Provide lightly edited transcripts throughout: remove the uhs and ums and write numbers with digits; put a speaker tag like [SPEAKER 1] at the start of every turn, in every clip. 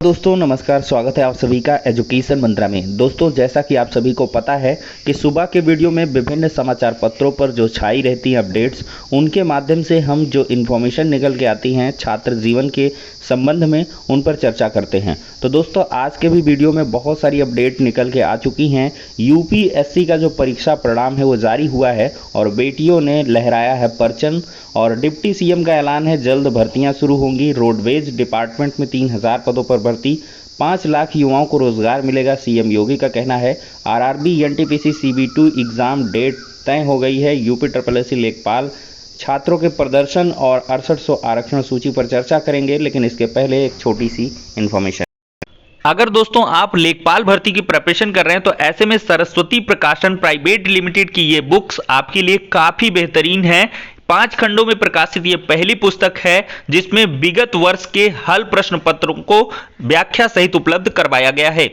[SPEAKER 1] दोस्तों नमस्कार, स्वागत है आप सभी का एजुकेशन मंत्रा में। दोस्तों जैसा कि आप सभी को पता है कि सुबह के वीडियो में विभिन्न समाचार पत्रों पर जो छाई रहती हैं अपडेट्स, उनके माध्यम से हम जो इन्फॉर्मेशन निकल के आती हैं छात्र जीवन के संबंध में, उन पर चर्चा करते हैं। तो दोस्तों आज के भी वीडियो में बहुत सारी अपडेट निकल के आ चुकी हैं। यूपीएससी का जो परीक्षा परिणाम है वो जारी हुआ है और बेटियों ने लहराया है परचम। और डिप्टी सीएम का ऐलान है, जल्द भर्तियां शुरू होंगी। रोडवेज डिपार्टमेंट में 3000 पदों पर भर्ती, 5 लाख युवाओं को रोजगार मिलेगा, सीएम योगी का कहना है। RRB NTPC CB2 exam date तय हो गई है। यूपी SSC लेखपाल छात्रों के प्रदर्शन और 6800 आरक्षण सूची पर चर्चा करेंगे, लेकिन इसके पहले एक छोटी सी इन्फॉर्मेशन।
[SPEAKER 2] अगर दोस्तों आप लेखपाल भर्ती की प्रिपरेशन कर रहे हैं तो ऐसे में सरस्वती प्रकाशन प्राइवेट लिमिटेड की ये बुक्स आपके लिए काफी बेहतरीन है। 5 खंडों में प्रकाशित ये पहली पुस्तक है जिसमें विगत वर्ष के हल प्रश्न पत्रों को व्याख्या सहित उपलब्ध करवाया गया है।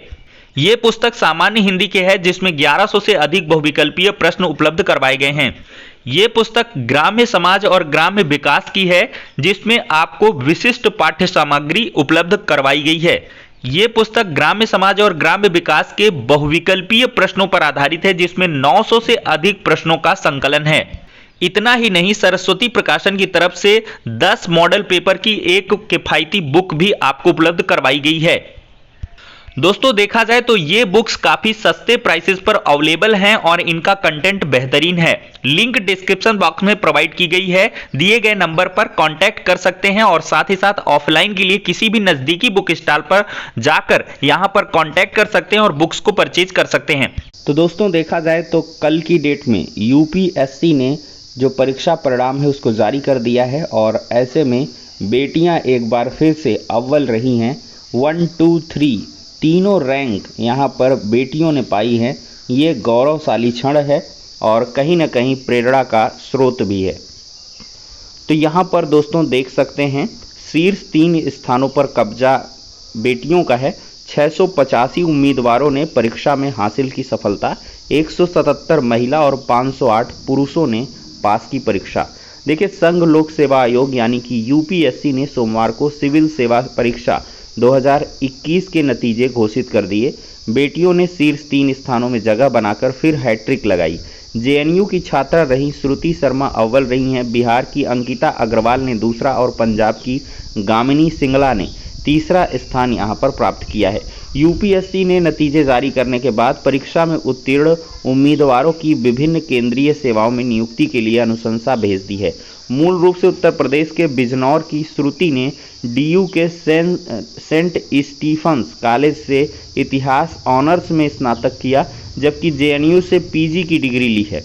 [SPEAKER 2] ये पुस्तक सामान्य हिंदी के है जिसमें 1100 से अधिक बहुविकल्पीय प्रश्न उपलब्ध करवाए गए हैं। ये पुस्तक ग्राम्य समाज और ग्राम्य विकास की है जिसमें आपको विशिष्ट पाठ्य सामग्री उपलब्ध करवाई गई है। ये पुस्तक ग्राम्य समाज और ग्राम्य विकास के बहुविकल्पीय प्रश्नों पर आधारित है जिसमें 900 से अधिक प्रश्नों का संकलन है। इतना ही नहीं, सरस्वती प्रकाशन की तरफ से 10 मॉडल पेपर की एक किफायती बुक भी आपको उपलब्ध करवाई गई है। दोस्तों देखा जाए तो ये बुक्स काफी सस्ते प्राइसेस पर अवेलेबल हैं और इनका कंटेंट बेहतरीन है। लिंक डिस्क्रिप्शन बॉक्स में प्रोवाइड की गई है। दिए गए नंबर पर कांटेक्ट कर सकते हैं और साथ ही साथ ऑफलाइन के लिए किसी भी नजदीकी बुक स्टॉल पर जाकर यहां पर कांटेक्ट कर सकते हैं और बुक्स को परचेज कर सकते हैं।
[SPEAKER 1] तो दोस्तों देखा जाए तो कल की डेट में यूपीएससी ने जो परीक्षा परिणाम है उसको जारी कर दिया है और ऐसे में बेटियां एक बार फिर से अव्वल रही हैं। 1, 2, 3 तीनों रैंक यहाँ पर बेटियों ने पाई हैं। ये गौरवशाली क्षण है और कहीं ना कहीं प्रेरणा का स्रोत भी है। तो यहाँ पर दोस्तों देख सकते हैं शीर्ष 3 स्थानों पर कब्जा बेटियों का है। 685 उम्मीदवारों ने परीक्षा में हासिल की सफलता, 177 महिला और 508 पुरुषों ने पास की परीक्षा। देखिए, संघ लोक सेवा आयोग यानी कि यूपीएससी ने सोमवार को सिविल सेवा परीक्षा 2021 के नतीजे घोषित कर दिए। बेटियों ने शीर्ष 3 स्थानों में जगह बनाकर फिर हैट्रिक लगाई। जेएनयू की छात्रा रही श्रुति शर्मा अव्वल रही हैं। बिहार की अंकिता अग्रवाल ने दूसरा और पंजाब की गामिनी सिंगला ने तीसरा स्थान यहां पर प्राप्त किया है। यूपीएससी ने नतीजे जारी करने के बाद परीक्षा में उत्तीर्ण उम्मीदवारों की विभिन्न केंद्रीय सेवाओं में नियुक्ति के लिए अनुशंसा भेज दी है। मूल रूप से उत्तर प्रदेश के बिजनौर की श्रुति ने डीयू के सेंट स्टीफन्स कॉलेज से इतिहास ऑनर्स में स्नातक किया, जबकि जेएनयू से पीजी की डिग्री ली है।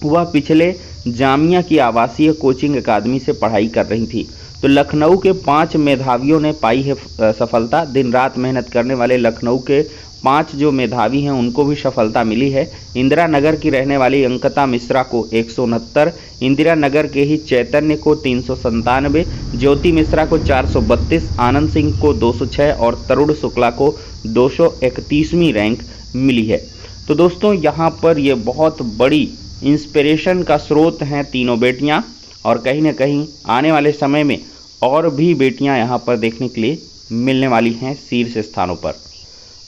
[SPEAKER 1] वह पिछले जामिया की आवासीय कोचिंग अकादमी से पढ़ाई कर रही थी। तो लखनऊ के 5 मेधावियों ने पाई है सफलता। दिन रात मेहनत करने वाले लखनऊ के 5 जो मेधावी हैं उनको भी सफलता मिली है। इंदिरा नगर की रहने वाली अंकिता मिश्रा को 169, इंदिरा नगर के ही चैतन्य को 397, ज्योति मिश्रा को 432, आनंद सिंह को 206 और तरुण शुक्ला को 231वीं रैंक मिली है। तो दोस्तों यहाँ पर ये बहुत बड़ी इंस्पिरेशन का स्रोत हैं तीनों बेटियाँ और कहीं ना कहीं आने वाले समय में और भी बेटियां यहां पर देखने के लिए मिलने वाली हैं शीर्ष स्थानों पर।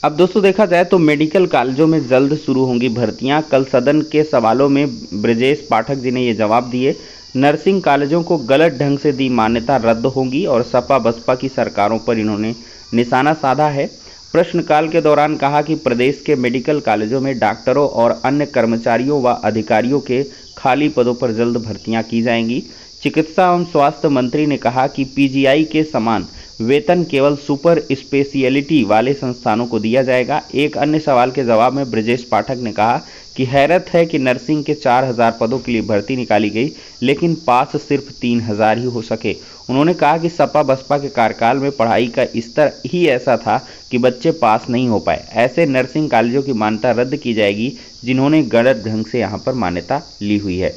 [SPEAKER 1] अब दोस्तों देखा जाए तो मेडिकल कॉलेजों में जल्द शुरू होंगी भर्तियां। कल सदन के सवालों में ब्रजेश पाठक जी ने ये जवाब दिए। नर्सिंग कॉलेजों को गलत ढंग से दी मान्यता रद्द होगी और सपा बसपा की सरकारों पर इन्होंने निशाना साधा है। प्रश्नकाल के दौरान कहा कि प्रदेश के मेडिकल कॉलेजों में डॉक्टरों और अन्य कर्मचारियों व अधिकारियों के खाली पदों पर जल्द भर्तियां की जाएंगी। चिकित्सा एवं स्वास्थ्य मंत्री ने कहा कि पीजीआई के समान वेतन केवल सुपर स्पेशियलिटी वाले संस्थानों को दिया जाएगा। एक अन्य सवाल के जवाब में ब्रजेश पाठक ने कहा कि हैरत है कि नर्सिंग के 4000 पदों के लिए भर्ती निकाली गई, लेकिन पास सिर्फ 3000 ही हो सके। उन्होंने कहा कि सपा बसपा के कार्यकाल में पढ़ाई का स्तर ही ऐसा था कि बच्चे पास नहीं हो पाए। ऐसे नर्सिंग कॉलेजों की मान्यता रद्द की जाएगी जिन्होंने गलत ढंग से यहाँ पर मान्यता ली हुई है।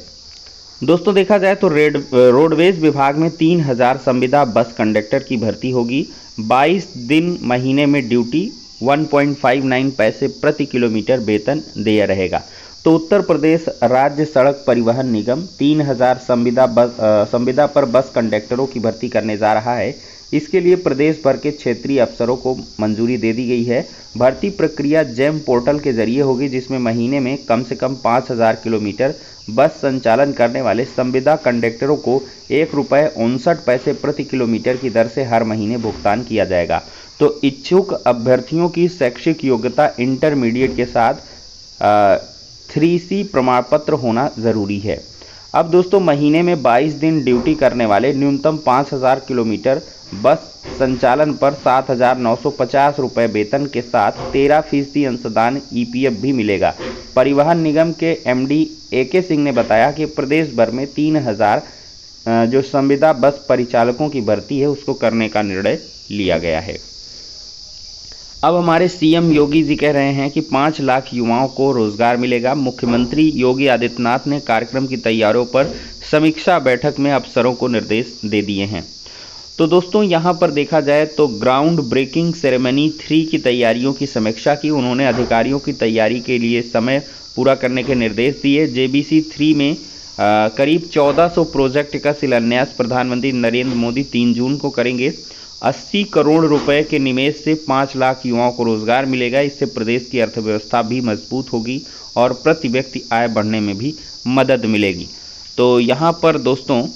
[SPEAKER 1] दोस्तों देखा जाए तो रोडवेज विभाग में 3000 संविदा बस कंडक्टर की भर्ती होगी। 22 दिन महीने में ड्यूटी, 1.59 पैसे प्रति किलोमीटर वेतन देय रहेगा। तो उत्तर प्रदेश राज्य सड़क परिवहन निगम 3000 संविदा पर बस कंडक्टरों की भर्ती करने जा रहा है। इसके लिए प्रदेश भर के क्षेत्रीय अफसरों को मंजूरी दे दी गई है। भर्ती प्रक्रिया जेम पोर्टल के जरिए होगी, जिसमें महीने में कम से कम 5000 किलोमीटर बस संचालन करने वाले संविदा कंडक्टरों को ₹1.59 प्रति किलोमीटर की दर से हर महीने भुगतान किया जाएगा। तो इच्छुक अभ्यर्थियों की शैक्षिक योग्यता इंटरमीडिएट के साथ 3C प्रमाण पत्र होना जरूरी है। अब दोस्तों, महीने में 22 दिन ड्यूटी करने वाले न्यूनतम 5000 किलोमीटर बस संचालन पर ₹7,950 वेतन के साथ 13% अंशदान EPF भी मिलेगा। परिवहन निगम के MD AK सिंह ने बताया कि प्रदेश भर में 3000 जो संविदा बस परिचालकों की भर्ती है उसको करने का निर्णय लिया गया है। अब हमारे CM योगी जी कह रहे हैं कि 5 लाख युवाओं को रोजगार मिलेगा। मुख्यमंत्री योगी आदित्यनाथ ने कार्यक्रम की तैयारियों पर समीक्षा बैठक में अफसरों को निर्देश दे दिए हैं। तो दोस्तों, यहाँ पर देखा जाए तो ग्राउंड ब्रेकिंग सेरेमनी 3 की तैयारियों की समीक्षा की। उन्होंने अधिकारियों की तैयारी के लिए समय पूरा करने के निर्देश दिए। JBC 3 में करीब 1400 प्रोजेक्ट का शिलान्यास प्रधानमंत्री नरेंद्र मोदी 3 जून को करेंगे। 80 करोड़ रुपए के निवेश से 5 लाख युवाओं को रोजगार मिलेगा। इससे प्रदेश की अर्थव्यवस्था भी मजबूत होगी और प्रति व्यक्ति आय बढ़ने में भी मदद मिलेगी। तो यहाँ पर दोस्तों,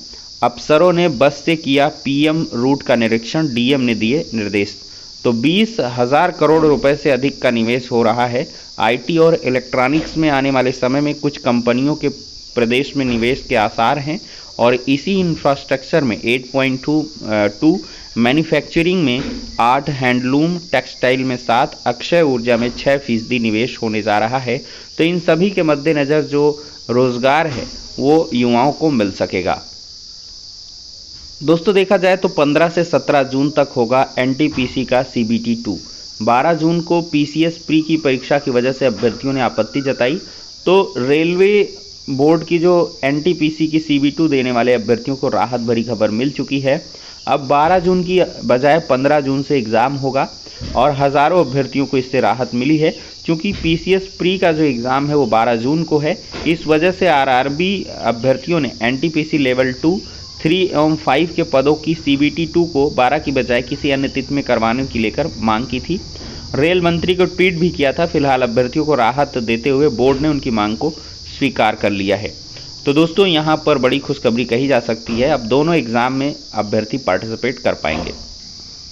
[SPEAKER 1] अफसरों ने बस से किया PM रूट का निरीक्षण, DM ने दिए निर्देश। तो 20,000 करोड़ रुपए से अधिक का निवेश हो रहा है। IT और इलेक्ट्रॉनिक्स में आने वाले समय में कुछ कंपनियों के प्रदेश में निवेश के आसार हैं और इसी इंफ्रास्ट्रक्चर में 8.2 मैन्युफैक्चरिंग में 8, हैंडलूम टेक्सटाइल में 7, अक्षय ऊर्जा में 6% निवेश होने जा रहा है। तो इन सभी के मद्देनज़र जो रोजगार है वो युवाओं को मिल सकेगा। दोस्तों, देखा जाए तो 15 से 17 जून तक होगा NTPC का CBT 2। 12 जून को PCS प्री की परीक्षा की वजह से अभ्यर्थियों ने आपत्ति जताई। तो रेलवे बोर्ड की जो NTPC की CB2 देने वाले अभ्यर्थियों को राहत भरी खबर मिल चुकी है। अब 12 जून की बजाय 15 जून से एग्ज़ाम होगा और हज़ारों अभ्यर्थियों को इससे राहत मिली है। क्योंकि PCS प्री का जो एग्ज़ाम है वो 12 जून को है, इस वजह से RRB अभ्यर्थियों ने NTPC लेवल 2, 3 एवं 5 के पदों की CBT 2 को 12 की बजाय किसी अन्य तिथि में करवाने की लेकर मांग की थी। रेल मंत्री को ट्वीट भी किया था। फिलहाल अभ्यर्थियों को राहत देते हुए बोर्ड ने उनकी मांग को स्वीकार कर लिया है। तो दोस्तों, यहाँ पर बड़ी खुशखबरी कही जा सकती है, अब दोनों एग्जाम में अभ्यर्थी पार्टिसिपेट कर पाएंगे।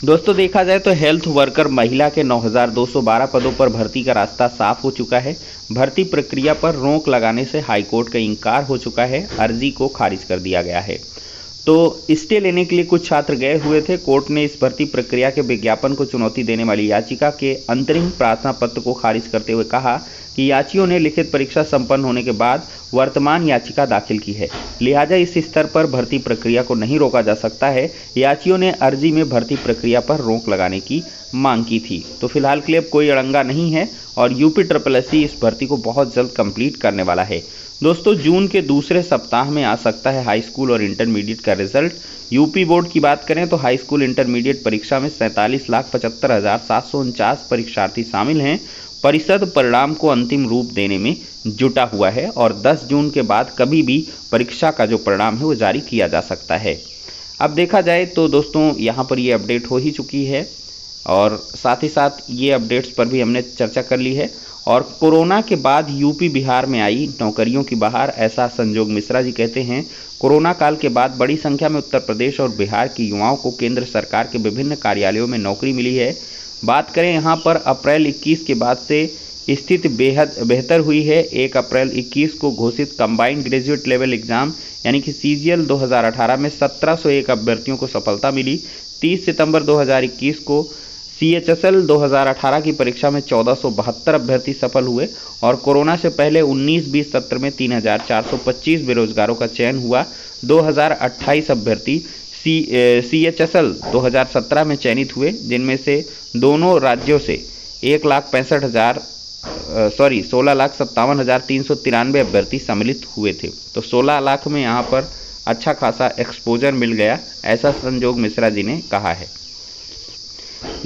[SPEAKER 1] दोस्तों, देखा जाए तो हेल्थ वर्कर महिला के 9,212 पदों पर भर्ती का रास्ता साफ हो चुका है। भर्ती प्रक्रिया पर रोक लगाने से हाईकोर्ट का इंकार हो चुका है, अर्जी को खारिज कर दिया गया है। तो स्टे लेने के लिए कुछ छात्र गए हुए थे। कोर्ट ने इस भर्ती प्रक्रिया के विज्ञापन को चुनौती देने वाली याचिका के अंतरिम प्रार्थना पत्र को खारिज करते हुए कहा कि याचियों ने लिखित परीक्षा संपन्न होने के बाद वर्तमान याचिका दाखिल की है, लिहाजा इस स्तर पर भर्ती प्रक्रिया को नहीं रोका जा सकता है। याचियों ने अर्जी में भर्ती प्रक्रिया पर रोक लगाने की मांग की थी। तो फिलहाल के लिए अब कोई अड़ंगा नहीं है और UPSSC इस भर्ती को बहुत जल्द कंप्लीट करने वाला है। दोस्तों, जून के दूसरे सप्ताह में आ सकता है हाई स्कूल और इंटरमीडिएट का रिजल्ट। यूपी बोर्ड की बात करें तो हाई स्कूल इंटरमीडिएट परीक्षा में 47,75,749 परीक्षार्थी शामिल हैं। परिषद परिणाम को अंतिम रूप देने में जुटा हुआ है और 10 जून के बाद कभी भी परीक्षा का जो परिणाम है वो जारी किया जा सकता है। अब देखा जाए तो दोस्तों, यहाँ पर ये अपडेट हो ही चुकी है और साथ ही साथ ये अपडेट्स पर भी हमने चर्चा कर ली है। और कोरोना के बाद यूपी बिहार में आई नौकरियों की बहार, ऐसा संजोग मिश्रा जी कहते हैं। कोरोना काल के बाद बड़ी संख्या में उत्तर प्रदेश और बिहार के युवाओं को केंद्र सरकार के विभिन्न कार्यालयों में नौकरी मिली है। बात करें यहाँ पर अप्रैल 21 के बाद से स्थिति बेहद बेहतर हुई है। 1 अप्रैल 21 को घोषित कंबाइंड ग्रेजुएट लेवल एग्जाम यानी कि CGL 2018 में 1701 अभ्यर्थियों को सफलता मिली। 30 सितंबर 2021 को CHSL 2018 की परीक्षा में 1472 अभ्यर्थी सफल हुए और कोरोना से पहले 19-20 सत्र में 3425 बेरोजगारों का चयन हुआ। 2028 अभ्यर्थी CHSL 2017 में चयनित हुए, जिनमें से दोनों राज्यों से 16,57,393 अभ्यर्थी सम्मिलित हुए थे। तो 16 लाख में यहाँ पर अच्छा खासा एक्सपोजर मिल गया, ऐसा संजोग मिश्रा जी ने कहा है।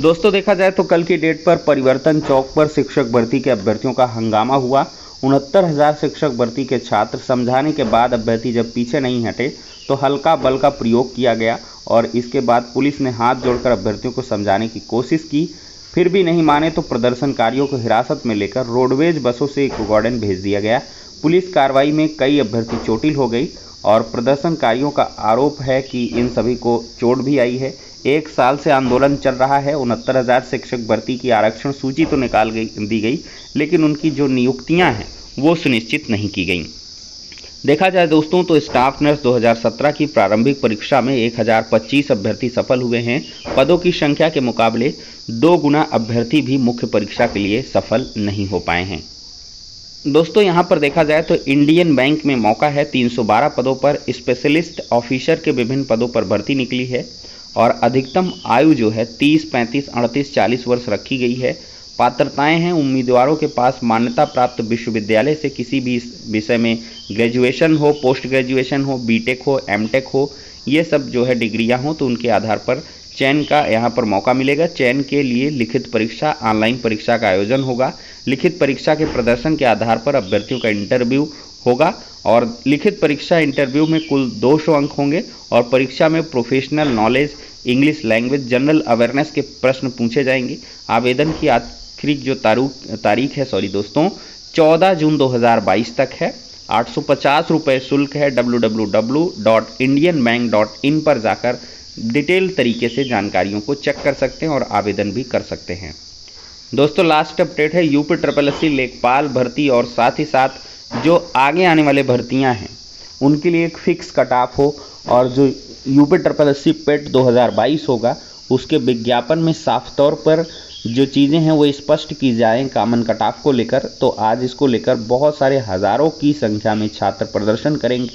[SPEAKER 1] दोस्तों, देखा जाए तो कल की डेट पर परिवर्तन चौक पर शिक्षक भर्ती के अभ्यर्थियों का हंगामा हुआ 69,000 शिक्षक भर्ती के छात्र समझाने के बाद अभ्यर्थी जब पीछे नहीं हटे तो हल्का बल का प्रयोग किया गया और इसके बाद पुलिस ने हाथ जोड़कर अभ्यर्थियों को समझाने की कोशिश की। फिर भी नहीं माने तो प्रदर्शनकारियों को हिरासत में लेकर रोडवेज बसों से इकोगार्डन भेज दिया गया। पुलिस कार्रवाई में कई अभ्यर्थी चोटिल हो गई और प्रदर्शनकारियों का आरोप है कि इन सभी को चोट भी आई है। 1 साल से आंदोलन चल रहा है। 69,000 शिक्षक भर्ती की आरक्षण सूची तो दी गई, लेकिन उनकी जो नियुक्तियां हैं वो सुनिश्चित नहीं की गई। देखा जाए दोस्तों तो स्टाफ नर्स 2017 की प्रारंभिक परीक्षा में 1025 अभ्यर्थी सफल हुए हैं। पदों की संख्या के मुकाबले 2 गुना अभ्यर्थी भी मुख्य परीक्षा के लिए सफल नहीं हो पाए हैं। दोस्तों यहाँ पर देखा जाए तो इंडियन बैंक में मौका है। 312 पदों पर स्पेशलिस्ट ऑफिसर के विभिन्न पदों पर भर्ती निकली है और अधिकतम आयु जो है 30, 35, 38, 40 वर्ष रखी गई है। पात्रताएं हैं उम्मीदवारों के पास मान्यता प्राप्त विश्वविद्यालय से किसी भी विषय में ग्रेजुएशन हो, पोस्ट ग्रेजुएशन हो, बीटेक हो, एमटेक हो, ये सब जो है डिग्रियां हो तो उनके आधार पर चयन का यहाँ पर मौका मिलेगा। चयन के लिए लिखित परीक्षा, ऑनलाइन परीक्षा का आयोजन होगा। लिखित परीक्षा के प्रदर्शन के आधार पर अभ्यर्थियों का इंटरव्यू होगा और लिखित परीक्षा इंटरव्यू में कुल 200 अंक होंगे और परीक्षा में professional knowledge, English language, general awareness के प्रश्न पूछे जाएंगे। आवेदन की आखिरी जो तारीख है दोस्तों 14 जून 2022 तक है। 850 रुपये शुल्क है। www.indianbank.in पर जाकर डिटेल तरीके से जानकारियों को चेक कर सकते हैं और आवेदन भी कर सकते हैं। दोस्तों लास्ट अपडेट है यूपी SSC लेखपाल भर्ती और साथ ही साथ जो आगे आने वाले भर्तियां हैं उनके लिए एक फिक्स कट ऑफ हो और जो यूपी SSC पेट 2022 होगा उसके विज्ञापन में साफ तौर पर जो चीज़ें हैं वो स्पष्ट की जाएं कॉमन कट ऑफ को लेकर। तो आज इसको लेकर बहुत सारे हज़ारों की संख्या में छात्र प्रदर्शन करेंगे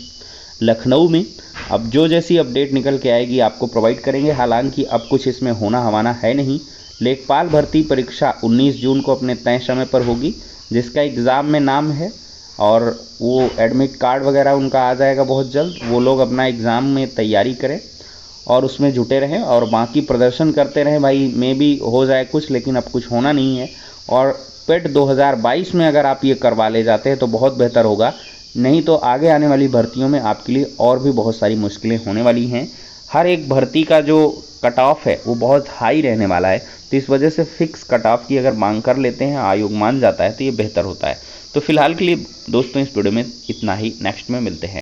[SPEAKER 1] लखनऊ में। अब जो जैसी अपडेट निकल के आएगी आपको प्रोवाइड करेंगे। हालांकि अब कुछ इसमें होना हवाना है नहीं। लेखपाल भर्ती परीक्षा 19 जून को अपने तय समय पर होगी, जिसका एग्ज़ाम में नाम है और वो एडमिट कार्ड वगैरह उनका आ जाएगा बहुत जल्द। वो लोग अपना एग्ज़ाम में तैयारी करें और उसमें जुटे रहें और बाकी प्रदर्शन करते रहें। भाई मे भी हो जाए कुछ, लेकिन अब कुछ होना नहीं है। और पेट 2022 में अगर आप ये करवा ले जाते हैं तो बहुत बेहतर होगा, नहीं तो आगे आने वाली भर्तियों में आपके लिए और भी बहुत सारी मुश्किलें होने वाली हैं। हर एक भर्ती का जो कट ऑफ है वो बहुत हाई रहने वाला है, तो इस वजह से फिक्स कट ऑफ की अगर मांग कर लेते हैं, आयोग मान जाता है तो ये बेहतर होता है। तो फिलहाल के लिए दोस्तों इस वीडियो में इतना ही। नेक्स्ट में मिलते हैं।